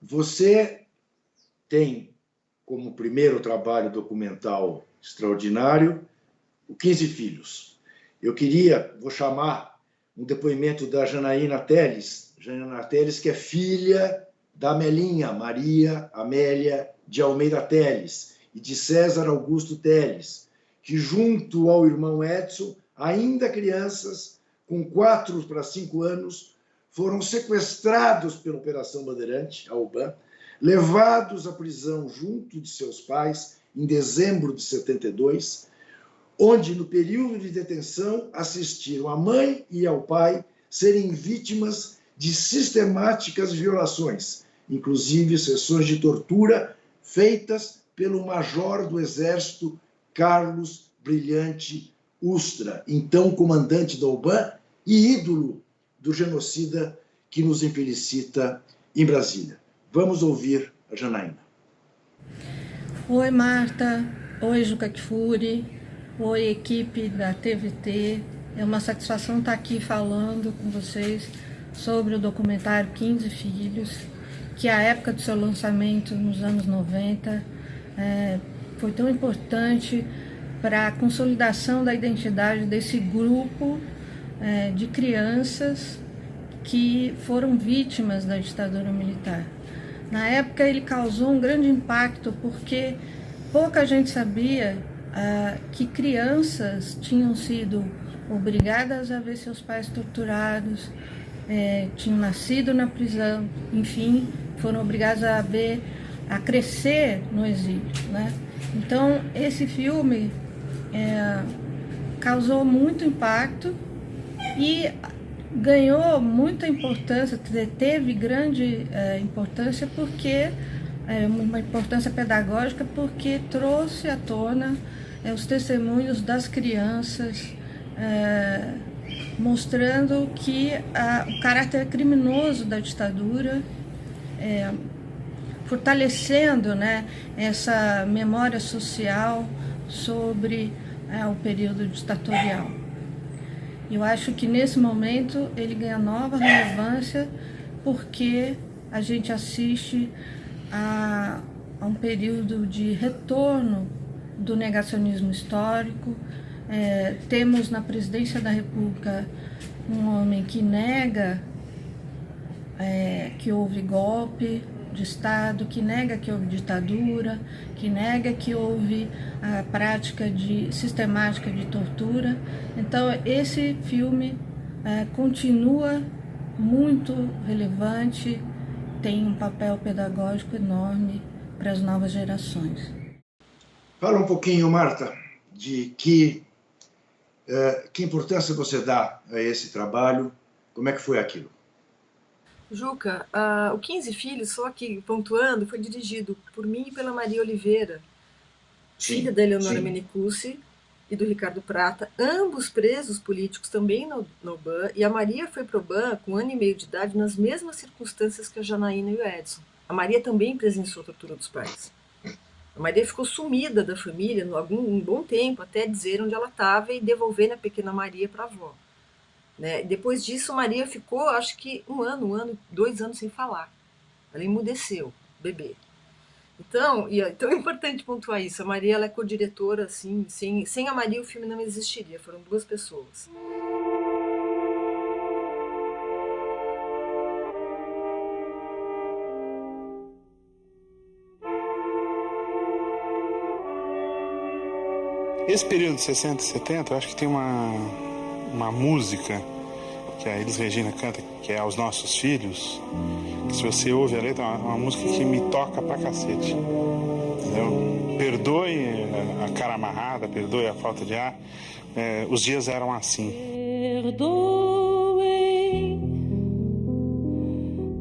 Você tem como primeiro trabalho documental extraordinário o 15 Filhos. Vou chamar um depoimento da Janaína Teles, que é filha da Amelinha, Maria Amélia de Almeida Teles, e de César Augusto Teles, que junto ao irmão Edson, ainda crianças, com 4 para 5 anos, foram sequestrados pela Operação Bandeirante, a UBAN, levados à prisão junto de seus pais em dezembro de 72, onde, no período de detenção, assistiram a mãe e ao pai serem vítimas de sistemáticas violações, inclusive sessões de tortura feitas pelo major do Exército Carlos Brilhante Ustra, então comandante da UBAN e ídolo do genocida que nos infelicita em Brasília. Vamos ouvir a Janaína. Oi, Marta. Oi, Juca Kfouri. Oi, equipe da TVT. É uma satisfação estar aqui falando com vocês sobre o documentário 15 Filhos, que a época do seu lançamento, nos anos 90, foi tão importante para a consolidação da identidade desse grupo de crianças que foram vítimas da ditadura militar. Na época ele causou um grande impacto porque pouca gente sabia que crianças tinham sido obrigadas a ver seus pais torturados, tinham nascido na prisão, enfim, foram obrigadas a crescer no exílio, né? Então esse filme causou muito impacto e ganhou muita importância, teve grande importância porque uma importância pedagógica, porque trouxe à tona os testemunhos das crianças, mostrando que o caráter criminoso da ditadura, fortalecendo, né, essa memória social sobre o período ditatorial. Eu acho que nesse momento ele ganha nova relevância porque a gente assiste a um período de retorno do negacionismo histórico. Temos na presidência da República um homem que nega que houve golpe de Estado, que nega que houve ditadura, que nega que houve a prática sistemática de tortura. Então, esse filme continua muito relevante, tem um papel pedagógico enorme para as novas gerações. Fala um pouquinho, Marta, de que importância você dá a esse trabalho, como é que foi aquilo? Juca, o 15 Filhos, só aqui pontuando, foi dirigido por mim e pela Maria Oliveira, filha da Eleonora Menicucci e do Ricardo Prata, ambos presos políticos também no UBAN, e a Maria foi para o UBAN com 1 ano e meio de idade, nas mesmas circunstâncias que a Janaína e o Edson. A Maria também presenciou a tortura dos pais. A Maria ficou sumida da família um bom tempo, até dizer onde ela estava e devolver a pequena Maria para a avó. Né? Depois disso, Maria ficou, acho que 1 ano, 2 anos sem falar. Ela emudeceu, bebê. Então é importante pontuar isso. A Maria, ela é co-diretora, assim, sem a Maria o filme não existiria. Foram 2 pessoas. Esse período de 60 e 70, eu acho que tem uma música que a Elis Regina canta, que é Aos Nossos Filhos, que se você ouve a letra, é uma música que me toca pra cacete. Entendeu? Perdoe a cara amarrada, perdoe a falta de ar, os dias eram assim. Perdoem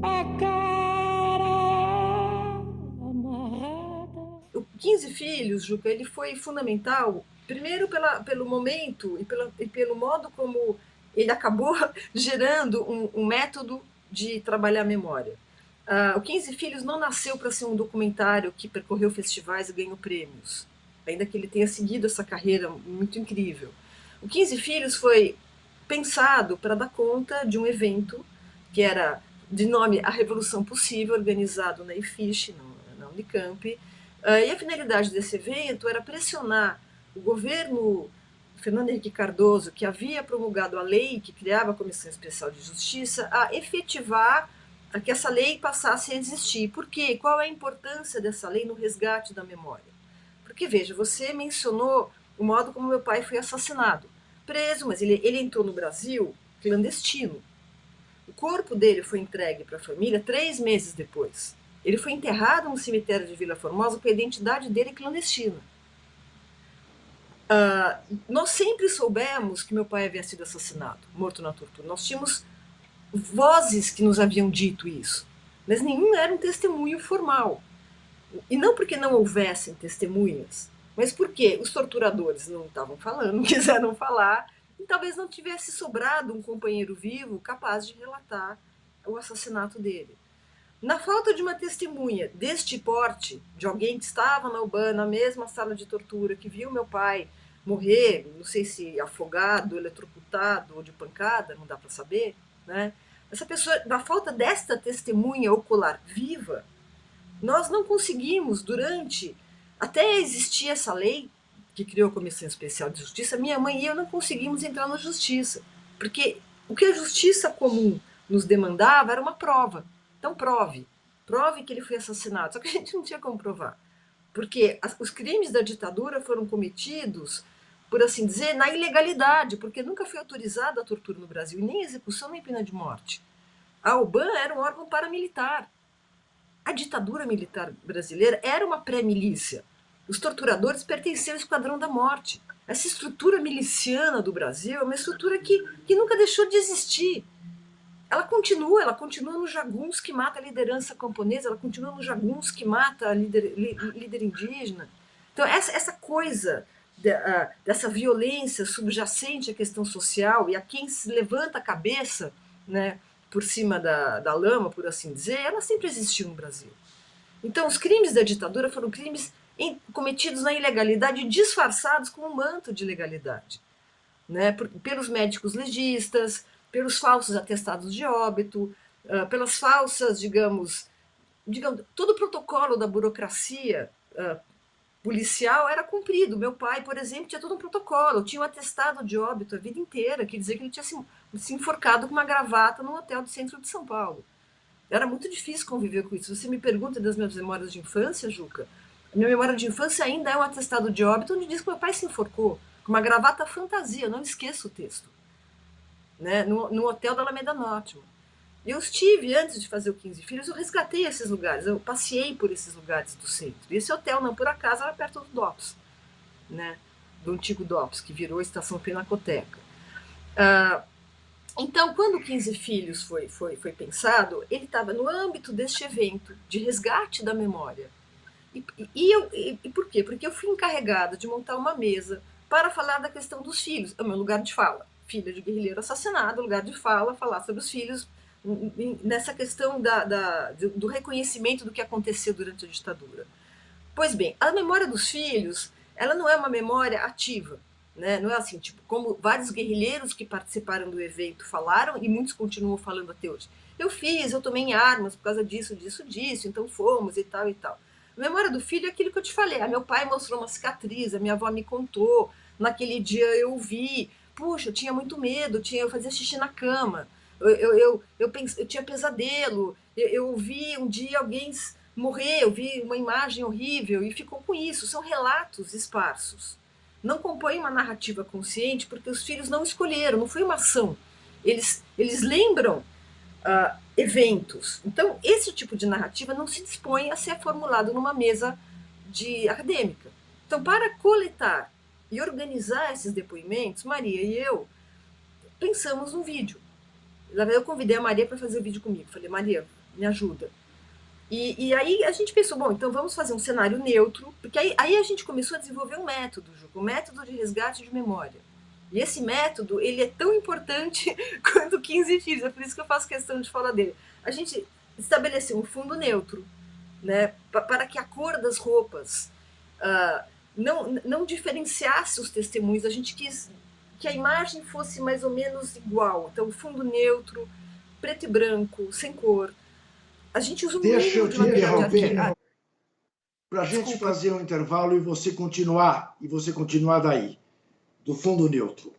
a cara amarrada. O 15 Filhos, Juca, ele foi fundamental, primeiro pelo momento e pelo modo como ele acabou gerando um método de trabalhar a memória. O 15 Filhos não nasceu para ser um documentário que percorreu festivais e ganhou prêmios, ainda que ele tenha seguido essa carreira muito incrível. O 15 Filhos foi pensado para dar conta de um evento que era de nome A Revolução Possível, organizado na IFISH, na Unicamp. E a finalidade desse evento era pressionar o governo Fernando Henrique Cardoso, que havia promulgado a lei que criava a Comissão Especial de Justiça, a efetivar a que essa lei passasse a existir. Por quê? Qual é a importância dessa lei no resgate da memória? Porque, veja, você mencionou o modo como meu pai foi assassinado. Preso, mas ele entrou no Brasil clandestino. O corpo dele foi entregue para a família 3 meses depois. Ele foi enterrado no cemitério de Vila Formosa com a identidade dele clandestina. Nós sempre soubemos que meu pai havia sido assassinado, morto na tortura. Nós tínhamos vozes que nos haviam dito isso, mas nenhum era um testemunho formal. E não porque não houvessem testemunhas, mas porque os torturadores não estavam falando, não quiseram falar, e talvez não tivesse sobrado um companheiro vivo capaz de relatar o assassinato dele. Na falta de uma testemunha deste porte, de alguém que estava na UBAN, na mesma sala de tortura, que viu meu pai morrer, não sei se afogado, eletrocutado ou de pancada, não dá para saber, né? Essa pessoa, na falta desta testemunha ocular viva, nós não conseguimos, até existir essa lei que criou a Comissão Especial de Justiça, minha mãe e eu não conseguimos entrar na justiça, porque o que a justiça comum nos demandava era uma prova. Então prove que ele foi assassinado, só que a gente não tinha como provar, porque os crimes da ditadura foram cometidos, por assim dizer, na ilegalidade, porque nunca foi autorizada a tortura no Brasil, e nem execução, nem pena de morte. A UBAN era um órgão paramilitar. A ditadura militar brasileira era uma pré-milícia. Os torturadores pertenciam ao Esquadrão da Morte. Essa estrutura miliciana do Brasil é uma estrutura que nunca deixou de existir. Ela continua no jagunço que mata a liderança camponesa, ela continua no jagunço que mata a líder indígena. Então, essa coisa dessa violência subjacente à questão social e a quem se levanta a cabeça, né, por cima da lama, por assim dizer, ela sempre existiu no Brasil. Então, os crimes da ditadura foram crimes cometidos na ilegalidade, disfarçados com um manto de legalidade, né, pelos médicos legistas, pelos falsos atestados de óbito, pelas falsas, digamos, todo o protocolo da burocracia policial era cumprido. Meu pai, por exemplo, tinha todo um protocolo, tinha um atestado de óbito a vida inteira, que dizia que ele tinha se enforcado com uma gravata num hotel do centro de São Paulo. Era muito difícil conviver com isso. Você me pergunta das minhas memórias de infância, Juca, a minha memória de infância ainda é um atestado de óbito onde diz que meu pai se enforcou com uma gravata fantasia, não esqueço o texto, né, no hotel da Alameda Norte. Eu estive, antes de fazer o 15 Filhos, eu resgatei esses lugares, eu passeei por esses lugares do centro. E esse hotel, não por acaso, era perto do DOPS, né, do antigo DOPS, que virou a Estação Pinacoteca. Então, quando o 15 Filhos foi pensado, ele estava no âmbito deste evento de resgate da memória. E por quê? Porque eu fui encarregada de montar uma mesa para falar da questão dos filhos, é o meu lugar de fala. Filha de guerrilheiro assassinado, lugar de fala, falar sobre os filhos, nessa questão do reconhecimento do que aconteceu durante a ditadura. Pois bem, a memória dos filhos, ela não é uma memória ativa, né? Não é assim, tipo, como vários guerrilheiros que participaram do evento falaram, e muitos continuam falando até hoje. Eu tomei em armas por causa disso, então fomos e tal e tal. A memória do filho é aquilo que eu te falei. Meu pai mostrou uma cicatriz, a minha avó me contou, naquele dia eu vi, puxa, eu tinha muito medo, eu fazia xixi na cama, eu tinha pesadelo, eu vi um dia alguém morrer, eu vi uma imagem horrível e ficou com isso. São relatos esparsos. Não compõem uma narrativa consciente porque os filhos não escolheram, não foi uma ação. Eles lembram eventos. Então, esse tipo de narrativa não se dispõe a ser formulado numa mesa acadêmica. Então, para coletar e organizar esses depoimentos, Maria e eu pensamos num vídeo. Eu convidei a Maria para fazer o vídeo comigo. Falei, Maria, me ajuda. E aí a gente pensou, bom, então vamos fazer um cenário neutro, porque aí a gente começou a desenvolver um método, Juca, um método de resgate de memória. E esse método, ele é tão importante quanto 15 Filhos, é por isso que eu faço questão de falar dele. A gente estabeleceu um fundo neutro, né, para que a cor das roupas não diferenciasse os testemunhos. A gente quis que a imagem fosse mais ou menos igual. Então, fundo neutro, preto e branco, sem cor. A gente usa um Deixa eu mínimo de te material de interromper arquivo. para a gente Desculpa. fazer um intervalo e você continuar daí, do fundo neutro.